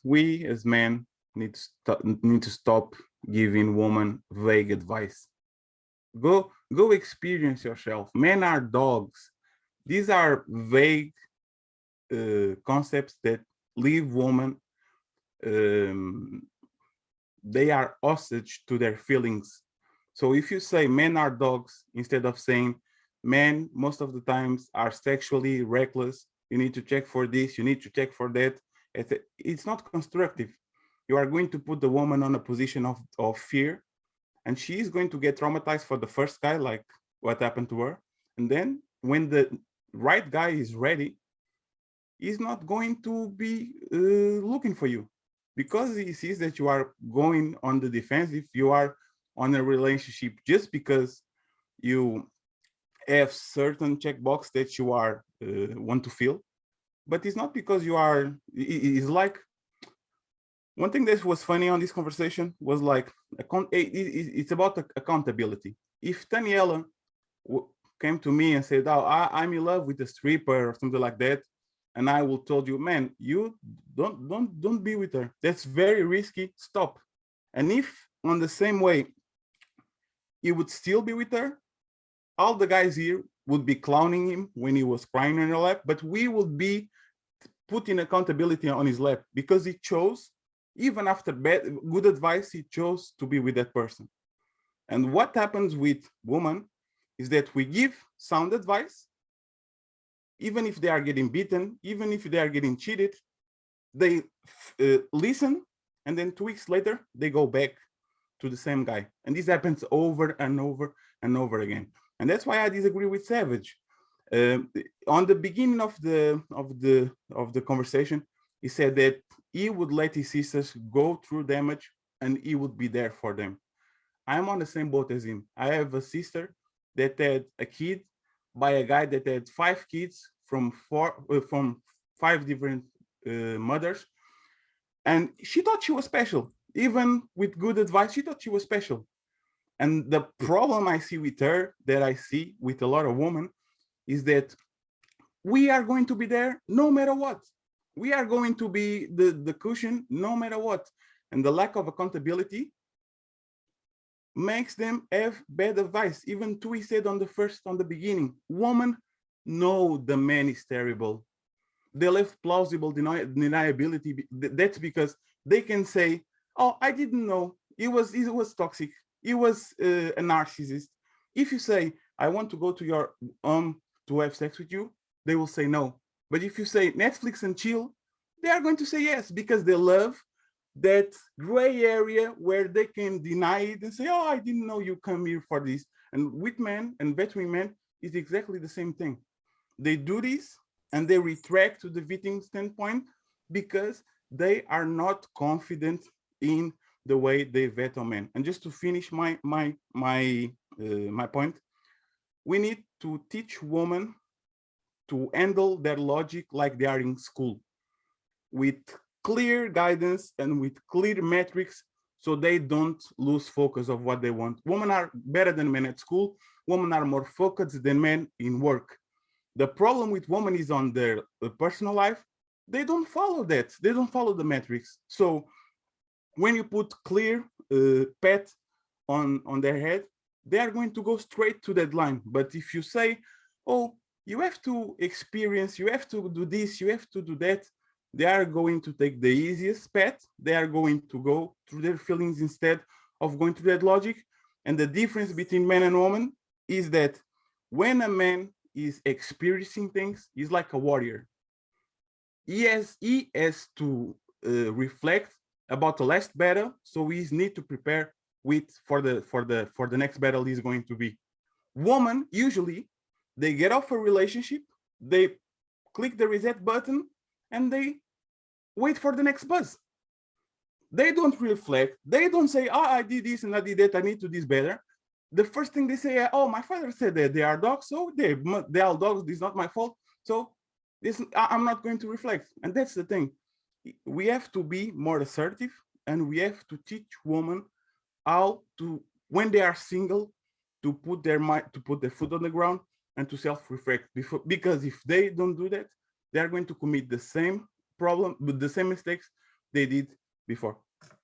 we as men need to stop giving women vague advice. Go experience yourself. Men are dogs. These are vague concepts that leave women, um, they are hostage to their feelings. So if you say men are dogs instead of saying men most of the times are sexually reckless, you need to check for this, you need to check for that, it's not constructive. You are going to put the woman on a position of fear, and she is going to get traumatized for the first guy, like what happened to her. And then when the right guy is ready, he's not going to be looking for you, because he sees that you are going on the defensive. You are on a relationship just because you have certain checkbox that you are want to fill, but it's not because you are. It's like, one thing that was funny on this conversation was like, it's about accountability. If Taniela came to me and said, "Oh, I'm in love with a stripper," or something like that, and I will told you, "Man, you don't be with her. That's very risky. Stop." And if on the same way you would still be with her, all the guys here would be clowning him when he was crying on your lap, but we would be putting accountability on his lap because he chose, even after good advice, he chose to be with that person. And what happens with women is that we give sound advice, even if they are getting beaten, even if they are getting cheated, they listen, and then 2 weeks later, they go back to the same guy. And this happens over and over and over again. And that's why I disagree with Savage. On the beginning of the conversation, he said that he would let his sisters go through damage and he would be there for them. I'm on the same boat as him. I have a sister that had a kid by a guy that had 5 kids from 5 different mothers, and she thought she was special. Even with good advice, she thought she was special. And the problem I see with her, that I see with a lot of women, is that we are going to be there no matter what. We are going to be the cushion no matter what. And the lack of accountability makes them have bad advice. Even Tui said on the beginning, women know the man is terrible. They have plausible deniability. That's because they can say, "Oh, I didn't know. He was toxic. He was a narcissist." If you say, "I want to go to your to have sex with you," they will say no. But if you say Netflix and chill, they are going to say yes, because they love that gray area where they can deny it and say, "Oh, I didn't know you come here for this." And with men and veteran men, it's exactly the same thing. They do this and they retract to the victim standpoint because they are not confident in the way they vet on men. And just to finish my point, we need to teach women to handle their logic like they are in school, with clear guidance and with clear metrics, so they don't lose focus of what they want. Women are better than men at school. Women are more focused than men in work. The problem with women is on their personal life. They don't follow that. They don't follow the metrics. So when you put clear path on their head, they are going to go straight to that line. But if you say, "Oh, you have to experience, you have to do this, you have to do that," they are going to take the easiest path. They are going to go through their feelings instead of going through that logic. And the difference between men and women is that when a man is experiencing things, he's like a warrior. He has to reflect about the last battle, so he need to prepare for the next battle he's going to be. Women usually, they get off a relationship, they click the reset button, and they wait for the next buzz. They don't reflect. They don't say, "Oh, I did this and I did that. I need to do this better." The first thing they say, "Oh, my father said that they are dogs, so they are dogs. This is not my fault. So I'm not going to reflect." And that's the thing. We have to be more assertive, and we have to teach women how to, when they are single, to put their foot on the ground and to self-reflect. Because if they don't do that, they are going to commit the same problem with the same mistakes they did before.